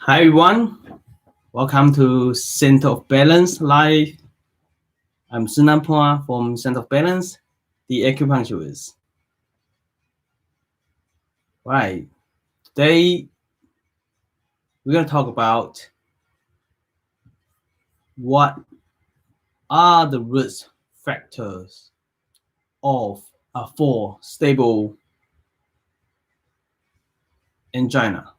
Hi everyone, welcome to Center of Balance Live. I'm Szenan-Balance from Center of Balance, the acupuncturist. Right, today we're going to talk about what are the risk factors for stable angina.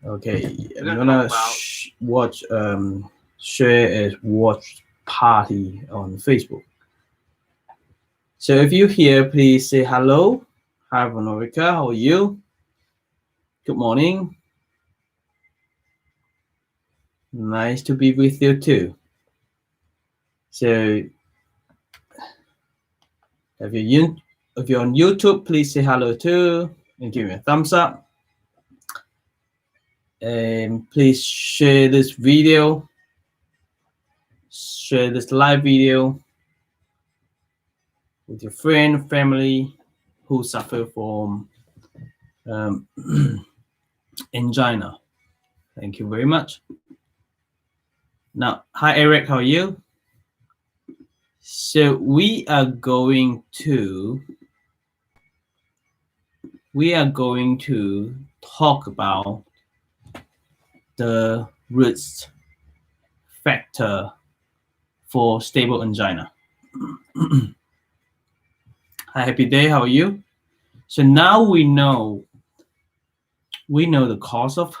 Okay, I'm gonna share a watch party on Facebook. So if you're here, please say hello. Hi, Veronica, how are you? Good morning. Nice to be with you too. So if you're on YouTube, please say hello too and give me a thumbs up. And please share this video, share this live video with your friend, family who suffer from angina. Thank you very much. Now, hi Eric, how are you? So we are going to talk about the risk factor for stable angina. Hi, happy day, how are you? So now we know the cause of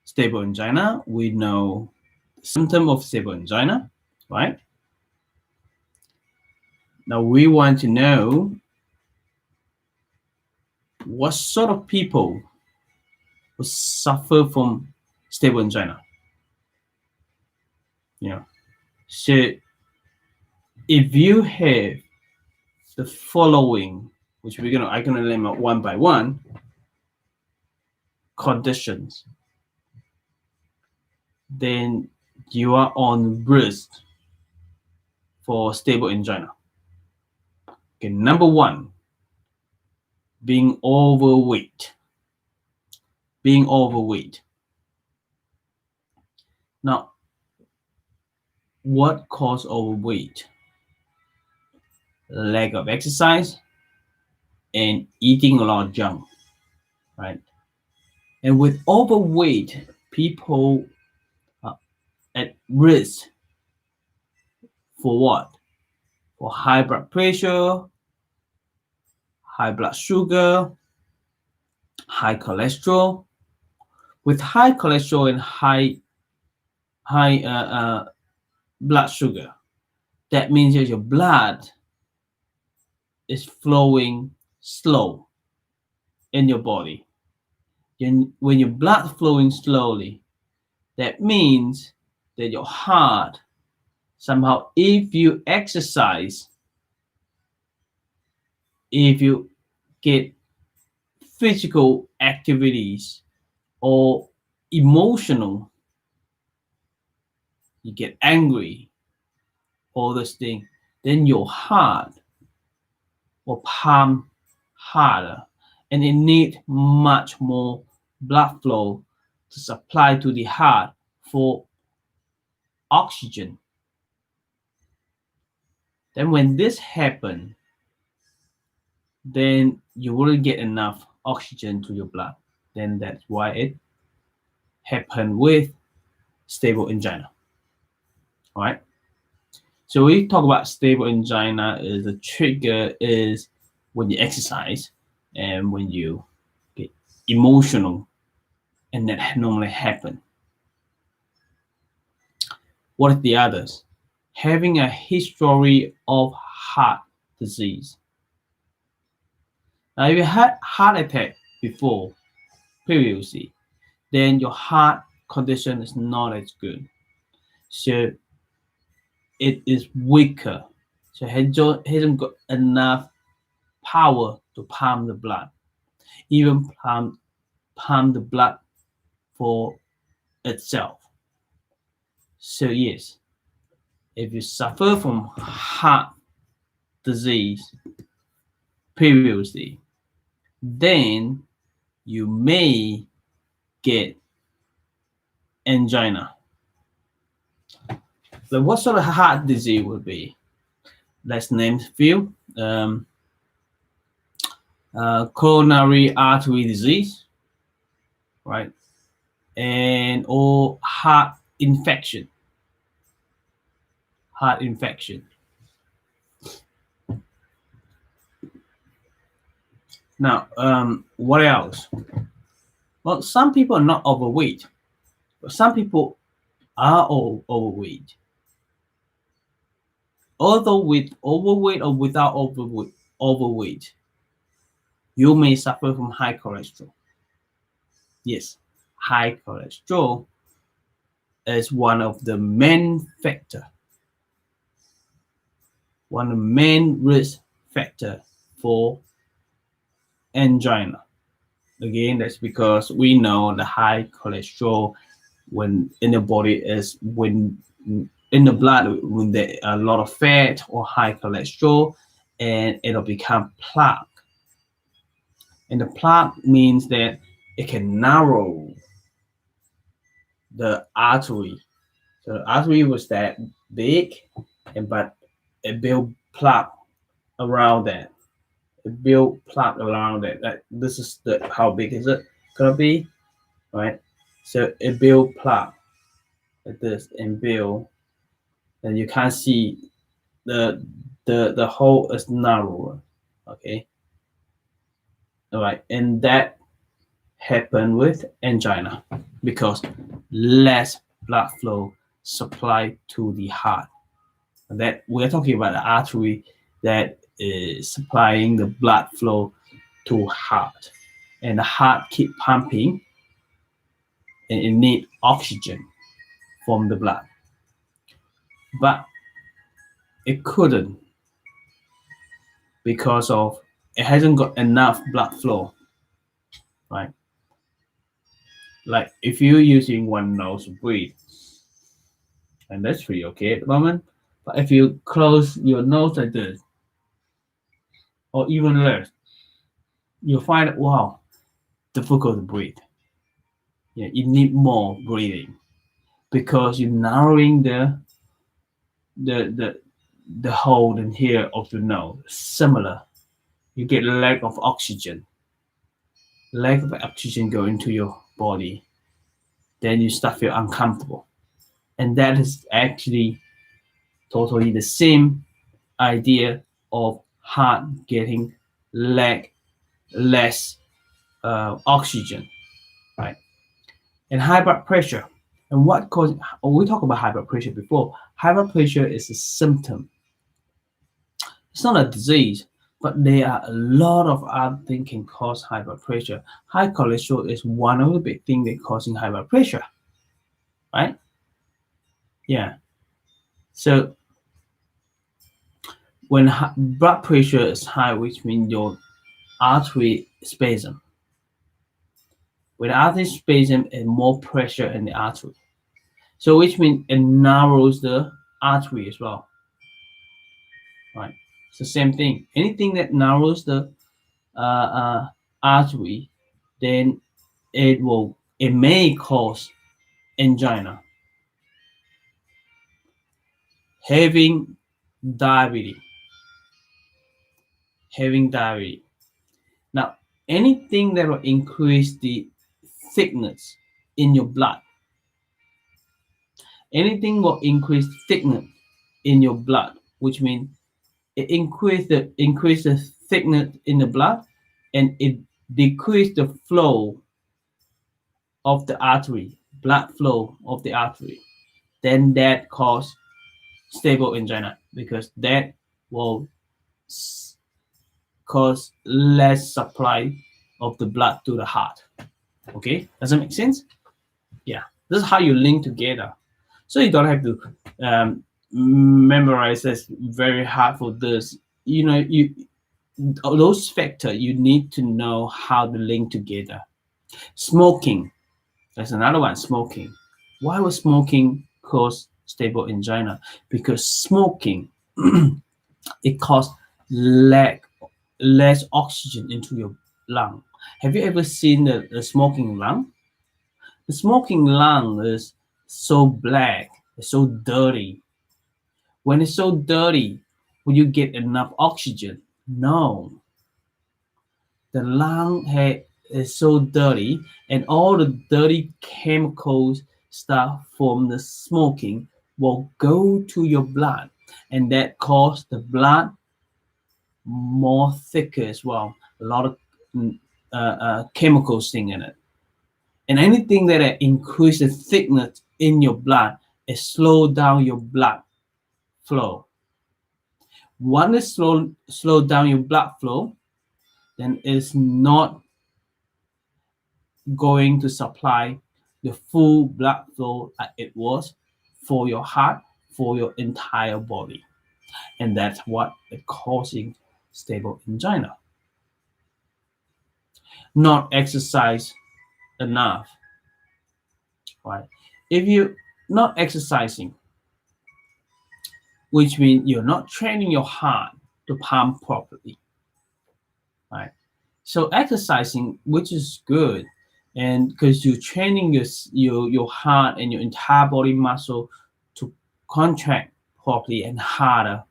stable angina, we know the symptom of stable angina, right? Now we want to know what sort of people will suffer from stable angina. So if you have the following, which I'm gonna name out one by one, conditions, then you are on risk for stable angina. Okay, number one, being overweight. Now, what causes overweight? Lack of exercise and eating a lot of junk, right? And with overweight, people are at risk for what? For high blood pressure, high blood sugar, high cholesterol. With high cholesterol and high blood sugar, that means that your blood is flowing slow in your body. And when your blood flowing slowly, that means that your heart, somehow, if you exercise, if you get physical activities or emotional, you get angry, all those things, then your heart will pump harder, and it needs much more blood flow to supply to the heart for oxygen. Then when this happens, then you wouldn't get enough oxygen to your blood. Then that's why it happened with stable angina. All right. So we talk about stable angina is the trigger is when you exercise and when you get emotional, and that normally happen. What are the others? Having a history of heart disease. Now, if you had heart attack before, previously, then your heart condition is not as good. So it is weaker. So it hasn't got enough power to pump the blood, even pump the blood for itself. So yes, if you suffer from heart disease previously, then you may get angina. So what sort of heart disease would be? Let's name a few. Coronary artery disease, right? And or heart infection. Heart infection. Now, what else? Well, some people are not overweight, but some people are overweight. Although with overweight or without overweight, you may suffer from high cholesterol. Yes, high cholesterol is one of the main factor, one of the main risk factor for angina. Again, that's because we know the high cholesterol when in the body is when in the blood when there are a lot of fat or high cholesterol, and it'll become plaque. And the plaque means that it can narrow the artery. So the artery was that big, but it built plaque around that. It built plaque around it. This is how big is it gonna be, right? So it built plaque like this and build, and you can't see the hole is narrower. Okay. All right, and that happened with angina because less blood flow supply to the heart. That we're talking about the artery that is supplying the blood flow to heart, and the heart keep pumping, and it need oxygen from the blood, but it couldn't because of it hasn't got enough blood flow, right? Like if you're using one nose to breathe, and that's pretty okay at the moment, but if you close your nose like this, or even less, you'll find wow, difficult to breathe. Yeah, you need more breathing because you're narrowing the hole in here of the nose. Similar, you get lack of oxygen. Lack of oxygen go into your body, then you start feel uncomfortable, and that is actually totally the same idea of heart getting less oxygen, right? And high blood pressure. And what causes? We talked about high blood pressure before. High blood pressure is a symptom. It's not a disease, but there are a lot of other things can cause high blood pressure. High cholesterol is one of the big things that causing high blood pressure, right? Yeah. So when blood pressure is high, which means your artery spasm. With artery spasm and more pressure in the artery, so which means it narrows the artery as well, right? It's the same thing. Anything that narrows the artery, then it may cause angina. Having diabetes. Now, anything that will increase the thickness in your blood. Anything will increase thickness in your blood, which means it increase the thickness in the blood, and it decrease the flow of the artery, blood flow of the artery. Then that cause stable angina because that will cause less supply of the blood to the heart. Okay, does that make sense? Yeah, this is how you link together. So you don't have to memorize this very hard for this. You know, those factors you need to know how to link together. Smoking, that's another one. Smoking. Why would smoking cause stable angina? Because smoking it causes less oxygen into your lung. Have you ever seen the smoking lung? The smoking lung is so black, it's so dirty. When it's so dirty, will you get enough oxygen? No. The lung is so dirty, and all the dirty chemicals stuff from the smoking will go to your blood, and that causes the blood more thicker as well. A lot of chemicals thing in it, and anything that increase the thickness in your blood, it slow down your blood flow. Once it slow down your blood flow, then it's not going to supply the full blood flow that it was for your heart, for your entire body. And that's what is causing stable angina. Not exercise enough, right? If you're not exercising, which means you're not training your heart to pump properly, right? So exercising, which is good, and because you're training your heart and your entire body muscle to contract properly and harder,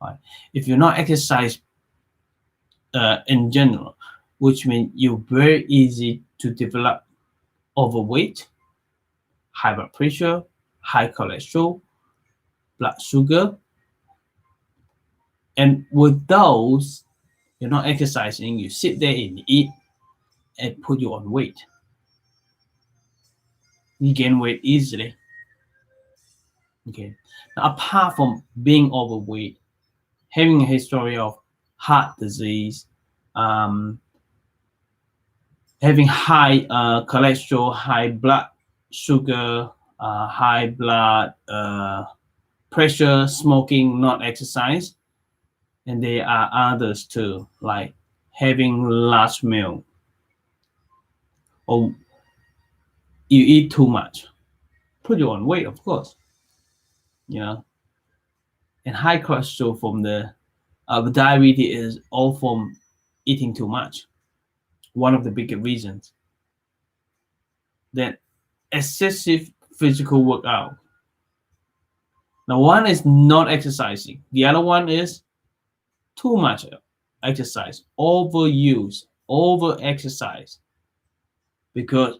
right? If you're not exercise in general, which means you're very easy to develop overweight, high blood pressure, high cholesterol, blood sugar, and with those, you're not exercising, you sit there and eat, and put you on weight. You gain weight easily. Okay. Now, apart from being overweight, having a history of heart disease, having high cholesterol, high blood sugar, high blood pressure, smoking, not exercise, and there are others too, like having large meal, or you eat too much, put you on weight, of course, you know. And high cholesterol from the diabetes is all from eating too much. One of the big reasons. Then excessive physical workout. Now, one is not exercising. The other one is too much exercise, overuse, over exercise. Because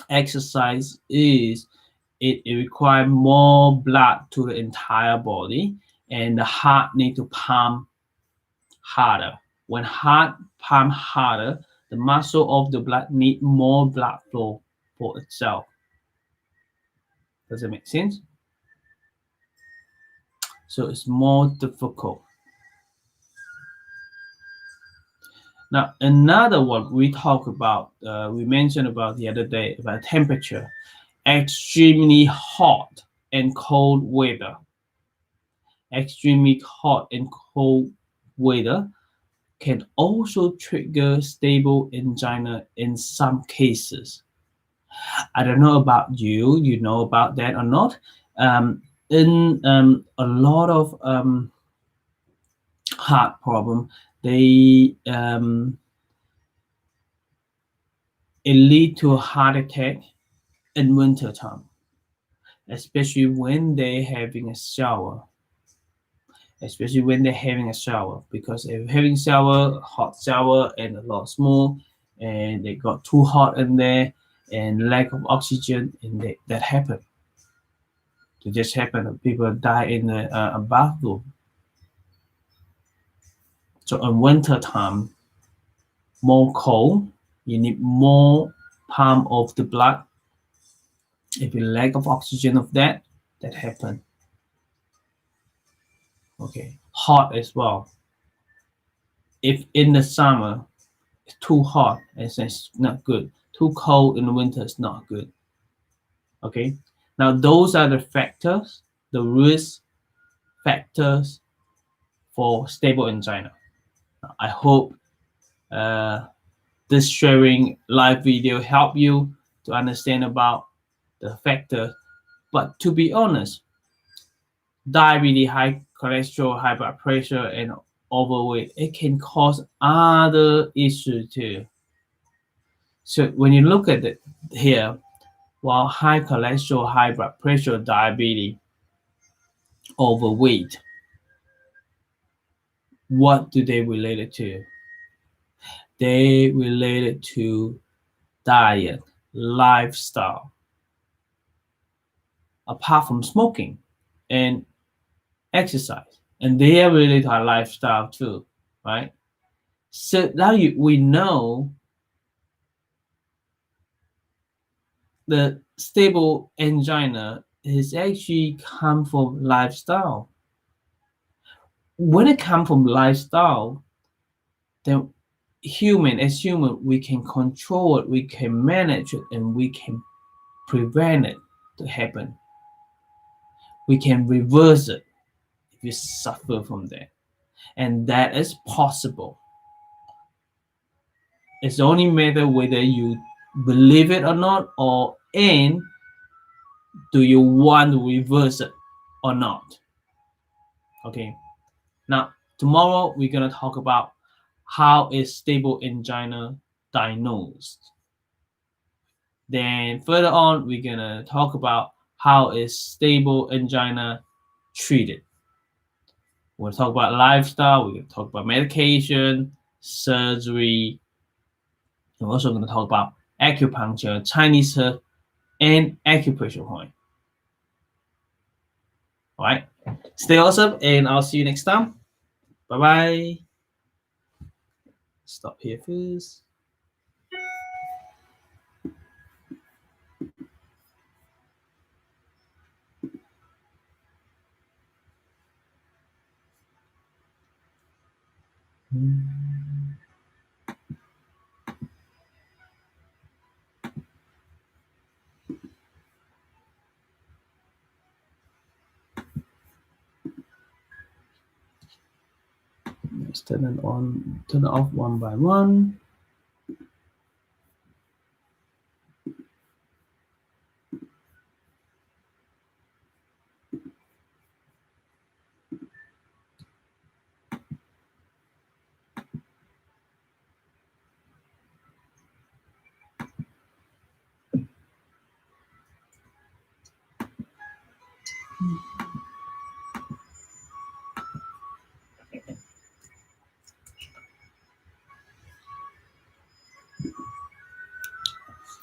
exercise it requires more blood to the entire body, and the heart need to pump harder. When heart pump harder, the muscle of the blood need more blood flow for itself. Does it make sense? So it's more difficult. Now, another one we talk about, we mentioned about the other day about temperature, extremely hot and cold weather. Extremely hot and cold weather can also trigger stable angina in some cases. I don't know about you know about that or not. In a lot of heart problem, it lead to a heart attack in winter time, especially when they're having a shower. Because if having hot shower and a lot of smoke, and they got too hot in there and lack of oxygen, and that happened. It just happened. People die in a bathroom. So in winter time, more cold, you need more pump of the blood. If you lack of oxygen of that happened. Okay, hot as well. If in the summer it's too hot, it's not good. Too cold in the winter is not good. Okay, now those are the factors, the risk factors for stable angina. I hope this sharing live video help you to understand about the factor. But to be honest, diabetes, high cholesterol, high blood pressure, and overweight, it can cause other issues too. So when you look at it here, while high cholesterol, high blood pressure, diabetes, overweight, what do they relate it to? They relate it to diet, lifestyle, apart from smoking and exercise. And they are related to our lifestyle too, right? So now we know the stable angina is actually come from lifestyle. When it comes from lifestyle, then as human, we can control it, we can manage it, and we can prevent it to happen. We can reverse it if you suffer from that. And that is possible. It's only matter whether you believe it or not, and do you want to reverse it or not. Okay. Now, tomorrow we're going to talk about how is stable angina diagnosed. Then further on, we're going to talk about how is stable angina treated. We'll talk about lifestyle, we're going to talk about medication, surgery. We're also going to talk about acupuncture, Chinese herb, and acupressure point. All right. Stay awesome, and I'll see you next time. Bye-bye. Stop here first. Let's turn it on, turn it off one by one.